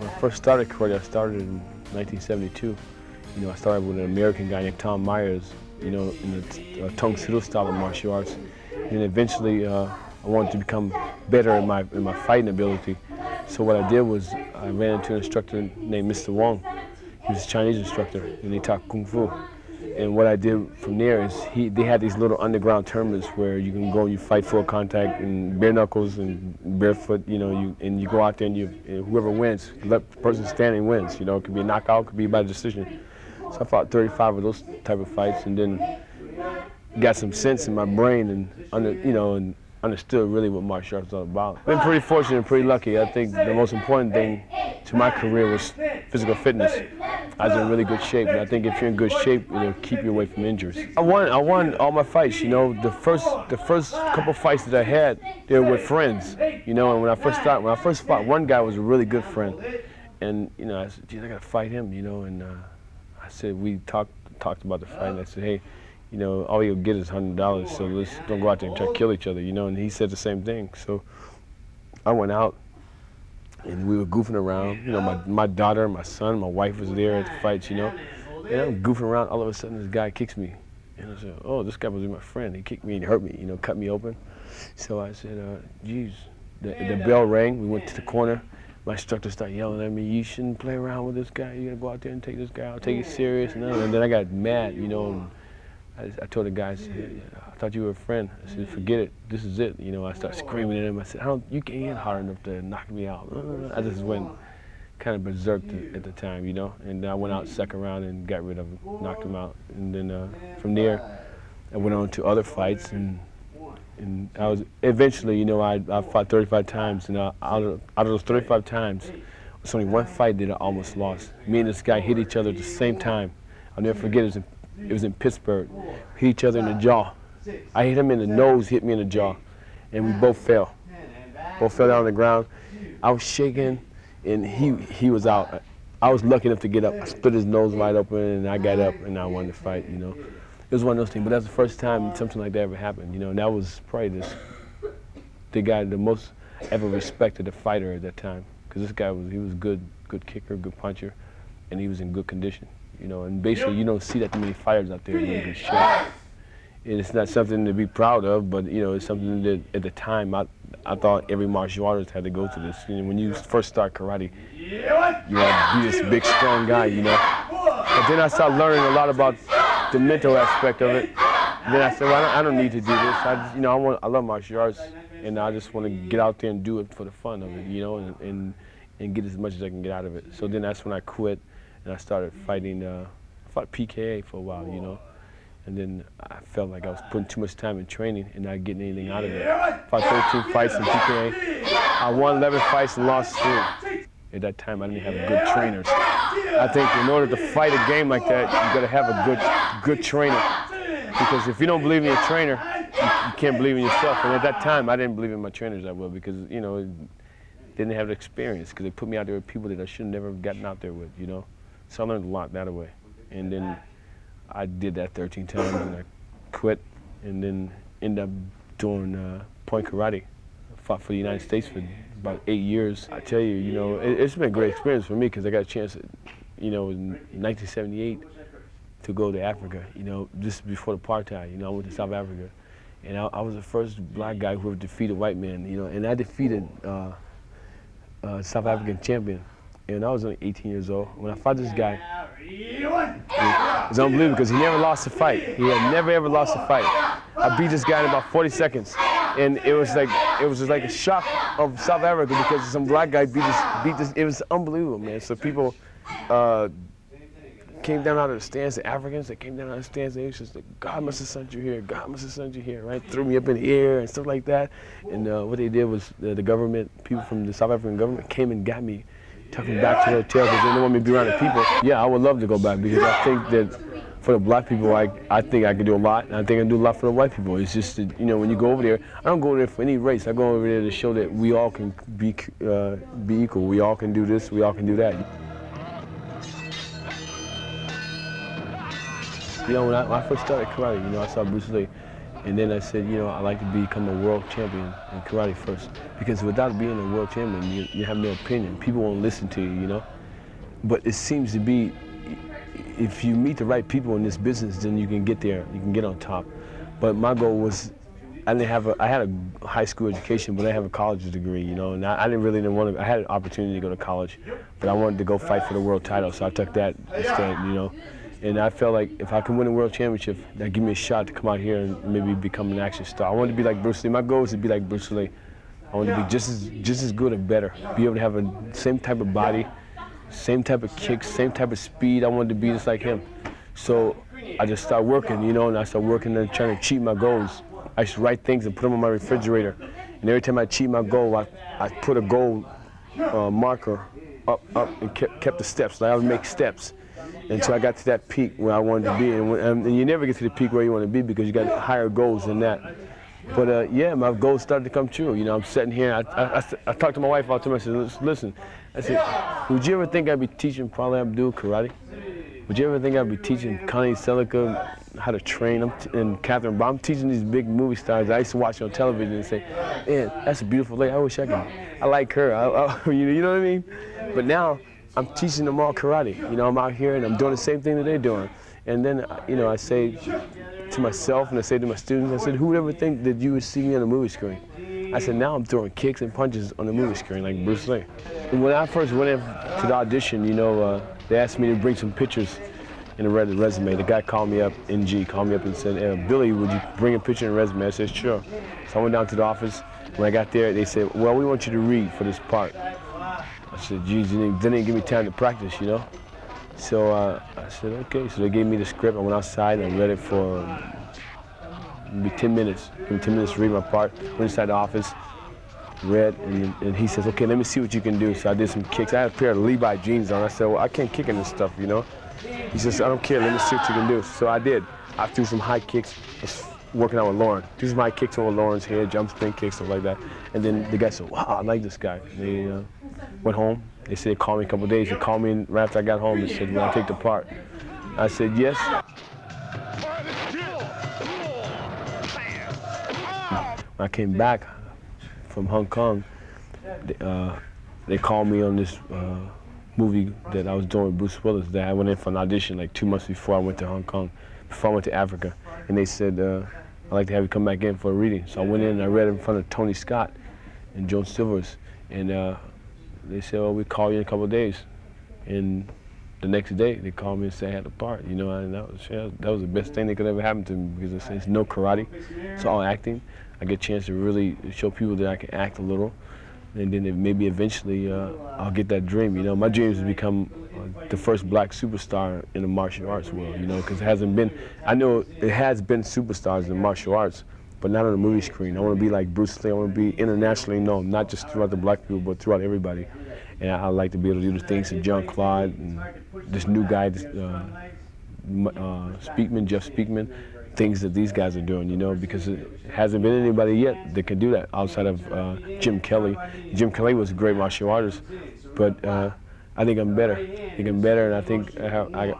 first started karate, I started in 1972. You know, I started with an American guy named Tom Myers, you know, in the Tung Sido style of martial arts. And eventually, I wanted to become better in my fighting ability. So what I did was I ran into an instructor named Mr. Wong. He was a Chinese instructor, and he taught Kung Fu. And what I did from there is they had these little underground tournaments where you can go and you fight full contact and bare knuckles and barefoot, you know, and you go out there and whoever wins, the person standing wins. You know, it could be a knockout, it could be by decision. So I fought 35 of those type of fights, and then got some sense in my brain and understood really what martial arts was all about. I've been pretty fortunate and pretty lucky. I think the most important thing to my career was physical fitness. I was in really good shape, and I think if you're in good shape, it'll keep you away from injuries. I won all my fights. You know, the first couple fights that I had, they were with friends. You know, and when I first fought, one guy was a really good friend, and you know, I said, geez, I gotta fight him. You know, and I said, we talked about the fight, and I said, hey, you know, all you'll get is $100, so let's don't go out there and try to kill each other, you know, and he said the same thing. So I went out, and we were goofing around. You know, my daughter, my son, my wife was there at the fights, you know, and I'm goofing around. All of a sudden, this guy kicks me, and I said, oh, this guy was my friend. He kicked me and hurt me, you know, cut me open. So I said, geez, the bell rang. We went to the corner. My instructor started yelling at me, you shouldn't play around with this guy. You gotta go out there and take this guy out, take it serious. And then I got mad, you know. I told the guy, I said, I thought you were a friend. I said, forget it, this is it. You know, I started screaming at him. I said, you can't hit hard enough to knock me out. I just went kind of berserk at the time, you know. And I went out second round and got rid of him, knocked him out. And then from there, I went on to other fights. And I was, eventually, you know, I fought 35 times. And out of those 35 times, it's only one fight that I almost lost. Me and this guy hit each other at the same time. I'll never forget it. It was in Pittsburgh. We hit each other in the jaw. I hit him in the nose, hit me in the jaw, and we both fell. Both fell down on the ground. I was shaking, and he was out. I was lucky enough to get up. I split his nose wide open, and I got up, and I won the fight. You know, it was one of those things. But that's the first time something like that ever happened. You know, and that was probably the guy the most ever respected a fighter at that time, because this guy was good kicker, good puncher, and he was in good condition. You know, and basically you don't see that many fighters out there in good shape. And it's not something to be proud of, but you know, it's something that at the time I thought every martial artist had to go to this. You know, when you first start karate, you have to be this big, strong guy, you know. But then I started learning a lot about the mental aspect of it. And then I said, well, I don't need to do this. I love martial arts, and I just want to get out there and do it for the fun of it, you know, and get as much as I can get out of it. So then that's when I quit. And I started fighting, I fought PKA for a while, you know, and then I felt like I was putting too much time in training and not getting anything out of it. Fought 13 fights in PKA. I won 11 fights and lost 3. At that time, I didn't have good trainers. I think in order to fight a game like that, you got to have a good trainer, because if you don't believe in your trainer, you can't believe in yourself. And at that time, I didn't believe in my trainers that well, because you know, didn't have the experience, because they put me out there with people that I should have never gotten out there with, you know. So I learned a lot that way. And then I did that 13 times, and I quit, and then ended up doing point karate. I fought for the United States for about 8 years. I tell you, you know, it's been a great experience for me, because I got a chance, you know, in 1978 to go to Africa, you know, just before the apartheid. You know, I went to South Africa, and I was the first black guy who ever defeated a white man, you know, and I defeated South African champion. And I was only 18 years old. When I fought this guy, it was unbelievable, because he never lost a fight. He had never ever lost a fight. I beat this guy in about 40 seconds, and it was just like a shock of South Africa, because some black guy beat this. It was unbelievable, man. So people came down out of the stands. The Africans that came down out of the stands, they was just like, God must have sent you here. God must have sent you here, right? Threw me up in the air and stuff like that. And what they did was the government, people from the South African government, came and got me. Took me back to the hotel, because they didn't want me to be around the people. Yeah, I would love to go back, because I think that for the black people, I think I can do a lot, and I think I can do a lot for the white people. It's just that, you know, when you go over there, I don't go over there for any race. I go over there to show that we all can be equal. We all can do this, we all can do that. You know, when I first started karate, you know, I saw Bruce Lee, And then I said, you know, I'd like to become a world champion in karate first. Because without being a world champion, you have no opinion. People won't listen to you, you know? But it seems to be, if you meet the right people in this business, then you can get there, you can get on top. But my goal was, I had a high school education, but I didn't have a college degree, you know, and I didn't want to, I had an opportunity to go to college, but I wanted to go fight for the world title, so I took that instead, you know. And I felt like if I can win a world championship, that'd give me a shot to come out here and maybe become an action star. I wanted to be like Bruce Lee. My goal was to be like Bruce Lee. I wanted to be just as good or better, be able to have the same type of body, same type of kicks, same type of speed. I wanted to be just like him. So I just started working, you know, and I started working and trying to achieve my goals. I used to write things and put them on my refrigerator. And every time I achieved my goal, I put a goal marker up and kept the steps. Like I would make steps until I got to that peak where I wanted to be. And you never get to the peak where you want to be because you got higher goals than that. But yeah, my goals started to come true. You know, I'm sitting here. I talked to my wife all the time. I said, listen, I said, would you ever think I'd be teaching Paula Abdul karate? Would you ever think I'd be teaching Connie Selica how to train? And Catherine, but I'm teaching these big movie stars I used to watch on television and say, man, that's a beautiful lady. I wish I could. I like her. You know what I mean? But now I'm teaching them all karate. You know, I'm out here and I'm doing the same thing that they're doing. And then, you know, I say to myself and I say to my students, I said, who would ever think that you would see me on a movie screen? I said, now I'm throwing kicks and punches on the movie screen like Bruce Lee. And when I first went in to the audition, you know, they asked me to bring some pictures in a resume. The guy called me up, NG, called me up and said, Billy, would you bring a picture in a resume? I said, sure. So I went down to the office. When I got there, they said, well, we want you to read for this part. I said, geez, they didn't give me time to practice, you know? So I said, okay. So they gave me the script. I went outside and I read it for maybe 10 minutes. Give me 10 minutes to read my part. Went inside the office, read, and he says, okay, let me see what you can do. So I did some kicks. I had a pair of Levi jeans on. I said, well, I can't kick in this stuff, you know? He says, I don't care, let me see what you can do. So I did. I threw some high kicks, was working out with Lauren. Threw some high kicks over Lauren's head, jump spin kicks, stuff like that. And then the guy said, wow, I like this guy. They went home. They said, call me a couple of days. They called me right after I got home and said, will I take the part? I said, yes. When I came back from Hong Kong, they called me on this movie that I was doing with Bruce Willis. That I went in for an audition like 2 months before I went to Hong Kong, before I went to Africa. And they said, I'd like to have you come back in for a reading. So I went in and I read in front of Tony Scott and Joan Silvers. And they said, well, we'll call you in a couple of days. And the next day, they called me and said I had the part, you know, and that was the best thing that could ever happen to me because it's no karate, it's all acting. I get a chance to really show people that I can act a little, and then maybe eventually I'll get that dream, you know. My dream is to become the first black superstar in the martial arts world, you know, because it hasn't been, I know it has been superstars in martial arts, but not on the movie screen. I want to be like Bruce Lee. I want to be internationally known, not just throughout the black people, but throughout everybody. And I like to be able to do the things that John Claude and this new guy, Speakman, Jeff Speakman, things that these guys are doing, you know, because it hasn't been anybody yet that can do that outside of Jim Kelly. Jim Kelly was a great martial artist, but I think I'm better. I think I'm better, and I think I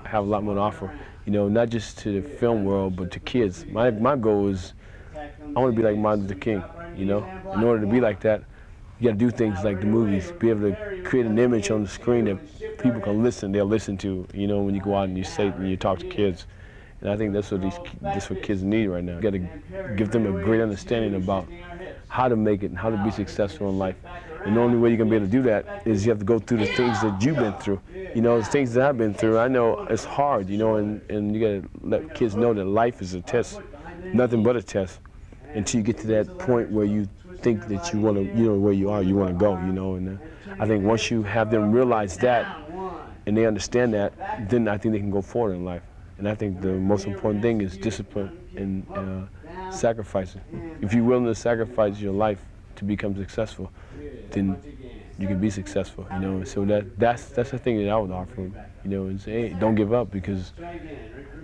have a lot more to offer, you know, not just to the film world, but to kids. My goal is I want to be like Martin Luther King, you know. In order to be like that, you got to do things like the movies, be able to create an image on the screen that people can listen, they'll listen to, you know, when you go out and you say, when you talk to kids. And I think that's what kids need right now. You got to give them a great understanding about how to make it and how to be successful in life. And the only way you're going to be able to do that is you have to go through the things that you've been through. You know, the things that I've been through, I know it's hard, you know, and you got to let kids know that life is a test, nothing but a test, until you get to that point where you think that you want to, you know, where you are, you want to go, you know. And I think once you have them realize that and they understand that, then I think they can go forward in life. And I think the most important thing is discipline and sacrificing. If you're willing to sacrifice your life to become successful, then you can be successful, you know. So that's the thing that I would offer them, you know, and say, hey, don't give up, because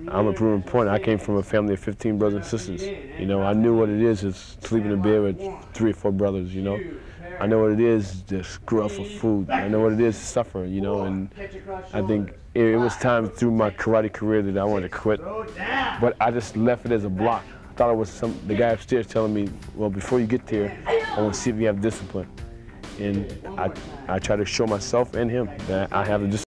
I'm a proven point. I came from a family of 15 brothers and sisters. You know, I knew what it is to sleep in a bed with 3 or 4 brothers, you know. I know what it is to screw up for food. I know what it is to suffer, you know, and I think it was time through my karate career that I wanted to quit, but I just left it as a block. thought it was the guy upstairs telling me, well, before you get there, I want to see if you have discipline. And I try to show myself and him that I have the discipline.